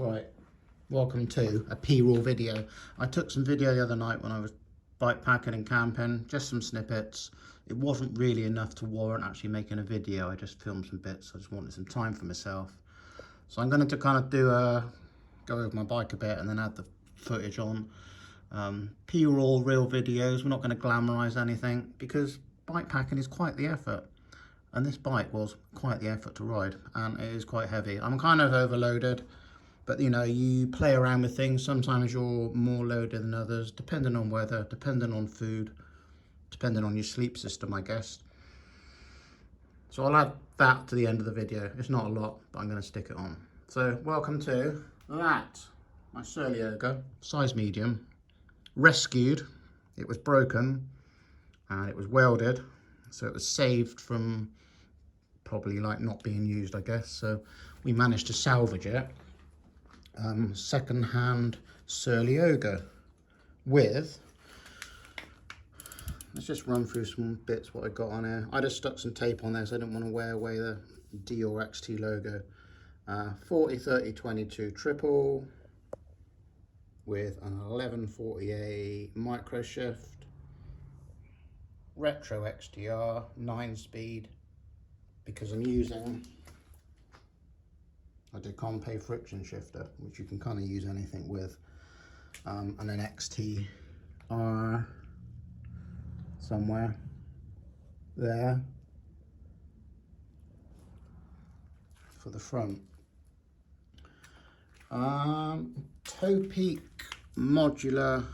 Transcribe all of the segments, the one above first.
Right, welcome to a P-roll video. I took some video the other night when I was bike packing and camping, just some snippets. It wasn't really enough to warrant actually making a video. I just filmed some bits. I just wanted some time for myself. So I'm going to kind of go over my bike a bit and then add the footage on. P-roll, real videos. We're not going to glamorize anything because bike packing is quite the effort. And this bike was quite the effort to ride, and it is quite heavy. I'm kind of overloaded. But you know, you play around with things. Sometimes you're more loaded than others, depending on weather, depending on food, depending on your sleep system, I guess. So I'll add that to the end of the video. It's not a lot, but I'm going to stick it on. So welcome to that. My surly Ogre, size medium, rescued. It was broken and it was welded. So it was saved from probably like not being used, I guess. So we managed to salvage it. Second-hand surly Ogre with, let's just run through some bits what I got on here. I just stuck some tape on there so I didn't want to wear away the D or XT logo. 40 30 22 triple with an 1140A micro shift, retro XTR 9-speed, because I'm using a Decompe friction shifter, which you can kind of use anything with, and an XTR somewhere there for the front. Toe peak modular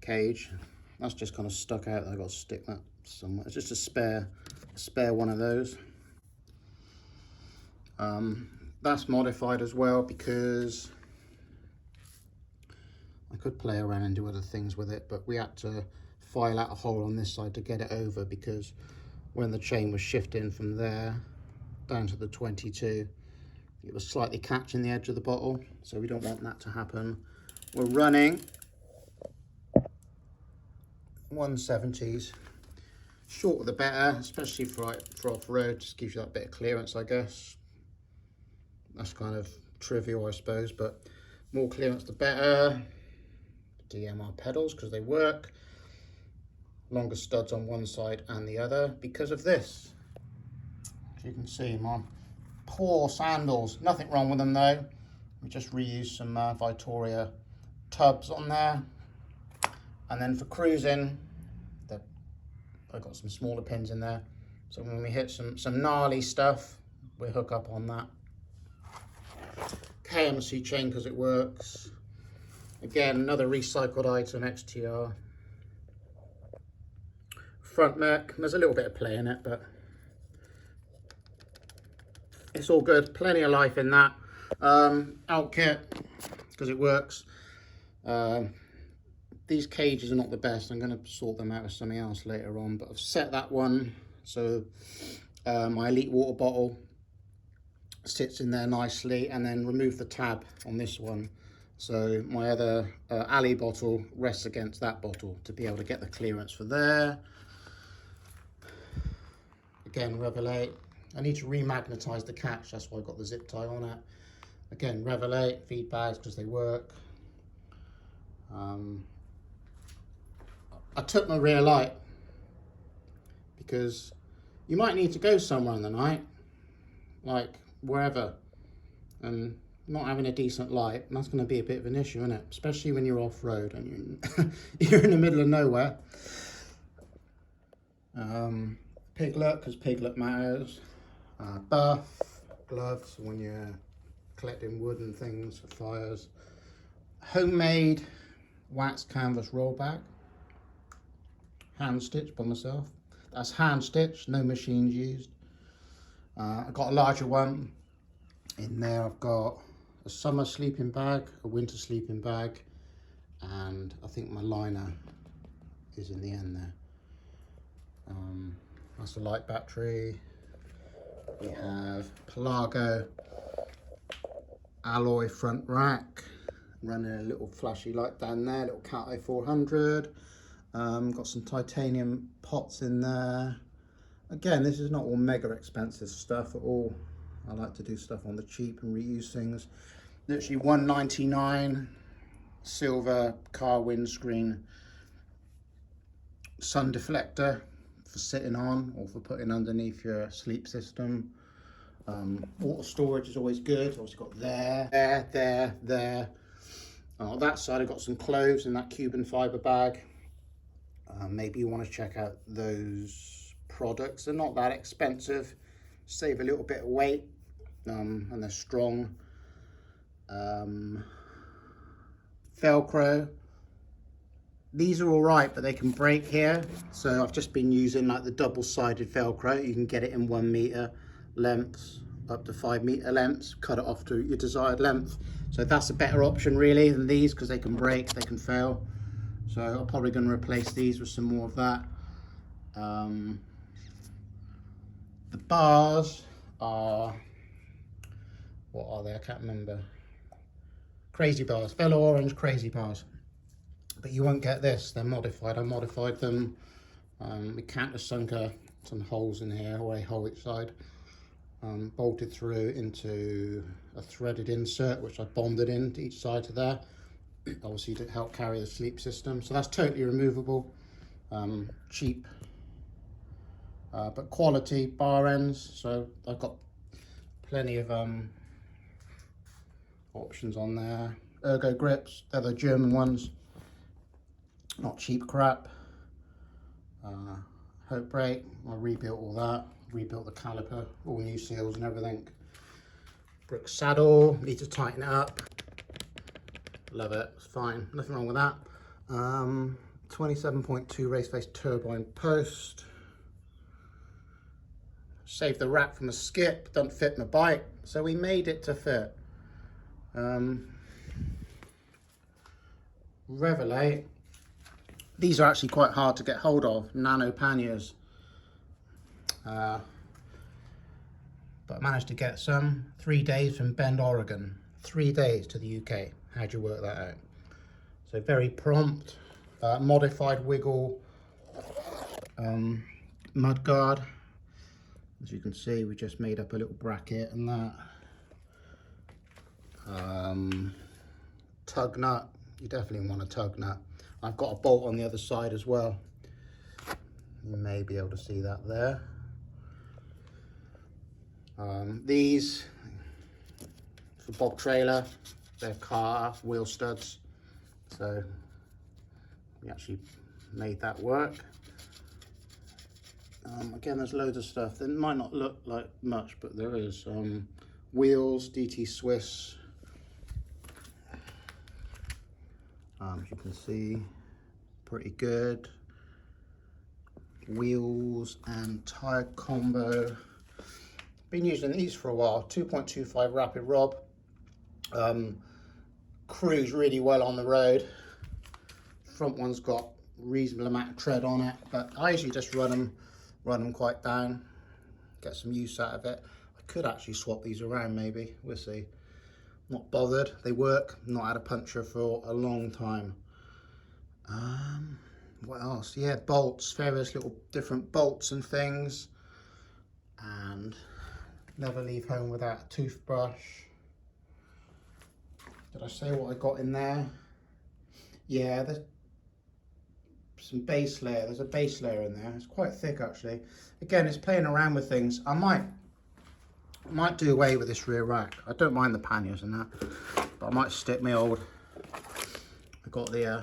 cage. That's just kind of stuck out. I've got to stick that somewhere. It's just a spare one of those. That's modified as well because I could play around and do other things with it, but we had to file out a hole on this side to get it over, because when the chain was shifting from there down to the 22, it was slightly catching the edge of the bottle, so we don't want that to happen. We're running 170s, shorter the better, especially for off-road. Just gives you that bit of clearance, I guess. That's kind of trivial, I suppose, but more clearance the better. DMR pedals, because they work. Longer studs on one side and the other because of this. As you can see, my poor sandals. Nothing wrong with them though. We just reused some Victoria tubs on there. And then for cruising, I've got some smaller pins in there. So when we hit some gnarly stuff, we hook up on that. KMC chain because it works. Again, another recycled item, XTR. Front neck, there's a little bit of play in it, but it's all good. Plenty of life in that. Out kit, because it works. These cages are not the best. I'm going to sort them out with something else later on, but I've set that one so my Elite water bottle sits in there nicely, and then remove the tab on this one so my other alley bottle rests against that bottle to be able to get the clearance for there. Again, Revelate. I need to remagnetize the catch, that's why I've got the zip tie on it. Again, Revelate feed bags because they work. I took my rear light because you might need to go somewhere in the night, like wherever, and not having a decent light, that's going to be a bit of an issue, isn't it? Especially when you're off-road and you're in the middle of nowhere. Piglet, because piglet matters. Buff, gloves when you're collecting wood and things for fires. Homemade wax canvas roll bag. Hand stitched by myself. That's hand stitched, no machines used. I've got a larger one. In there I've got a summer sleeping bag, a winter sleeping bag, and I think my liner is in the end there. That's a light battery. We have Pelago alloy front rack, running a little flashy light down there, little Cat i400. Got some titanium pots in there. Again, this is not all mega expensive stuff at all. I like to do stuff on the cheap and reuse things. Literally $1.99, silver car windscreen sun deflector for sitting on or for putting underneath your sleep system. Water storage is always good. Also got there. On that side I've got some clothes in that Cuban fibre bag. Maybe you want to check out those products. They're not that expensive, save a little bit of weight, and they're strong. Velcro, these are all right, but they can break here, so I've just been using like the double-sided Velcro. You can get it in 1 meter lengths up to 5 meter lengths, cut it off to your desired length. So that's a better option really than these, because they can break, they can fail. So I'm probably going to replace these with some more of that. The bars are, what are they? I can't remember. Crazy bars, Velo Orange Crazy bars. But you won't get this, they're modified. I modified them. We sunk some holes in here, or a hole each side. Bolted through into a threaded insert, which I bonded into each side to there. Obviously to help carry the sleep system. So that's totally removable. Cheap, but quality bar ends. So I've got plenty of options on there. Ergo grips, they're the German ones. Not cheap crap. Hope brake, I rebuilt all that. Rebuilt the caliper, all new seals and everything. Brick saddle, need to tighten it up. Love it, it's fine, nothing wrong with that. 27.2 race face turbine post. Saved the rack from a skip, doesn't fit my bike, so we made it to fit. Revelate. These are actually quite hard to get hold of, nano panniers. But I managed to get some. 3 days from Bend, Oregon. 3 days to the UK. How'd you work that out? So very prompt. Modified wiggle mud guard. As you can see, we just made up a little bracket and that. Tug nut. You definitely want a tug nut. I've got a bolt on the other side as well. You may be able to see that there. These for Bob Trailer, they're car wheel studs, so we actually made that work. Again, there's loads of stuff. It might not look like much, but there is. Wheels, DT Swiss. As you can see, pretty good. Wheels and tire combo. Been using these for a while. 2.25 rapid rob. Cruise really well on the road. Front one's got reasonable amount of tread on it, but I usually just run them quite down, get some use out of it. I could actually swap these around, maybe. We'll see. Not bothered. They work. Not had a puncture for a long time. What else? Yeah, bolts. Various little different bolts and things. And never leave home without a toothbrush. Did I say what I got in there? Yeah, there's some base layer. There's a base layer in there. It's quite thick actually. Again, it's playing around with things. I might do away with this rear rack. I don't mind the panniers and that, but I might stick my old, I got the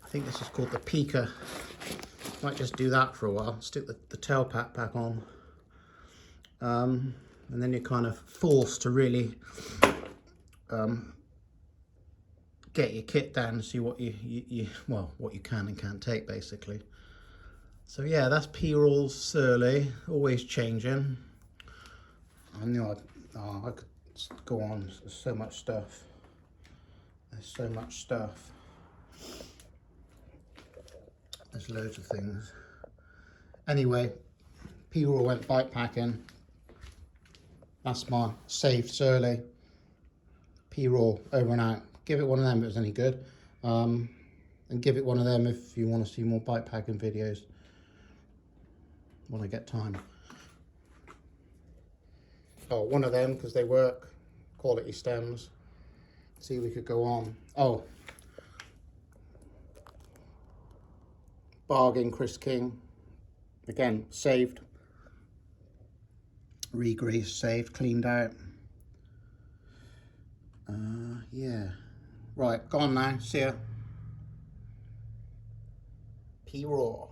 I think this is called the Pika. Might just do that for a while. Stick the tail pack back on, and then you're kind of forced to really get your kit down and see what what you can and can't take basically. So yeah, that's P-Roll's Surly, always changing. I knew I could go on. There's so much stuff. There's so much stuff. There's loads of things. Anyway, P-Roll went bike packing. That's my saved Surly. P-Roll, over and out. Give it one of them if it was any good. And give it one of them if you want to see more bike packing videos when I get time. Oh, one of them, because they work. Quality stems. See, we could go on. Oh, bargain Chris King. Again, saved. Re-greased, saved, cleaned out. Yeah. Right, gone now. See ya. P-Raw.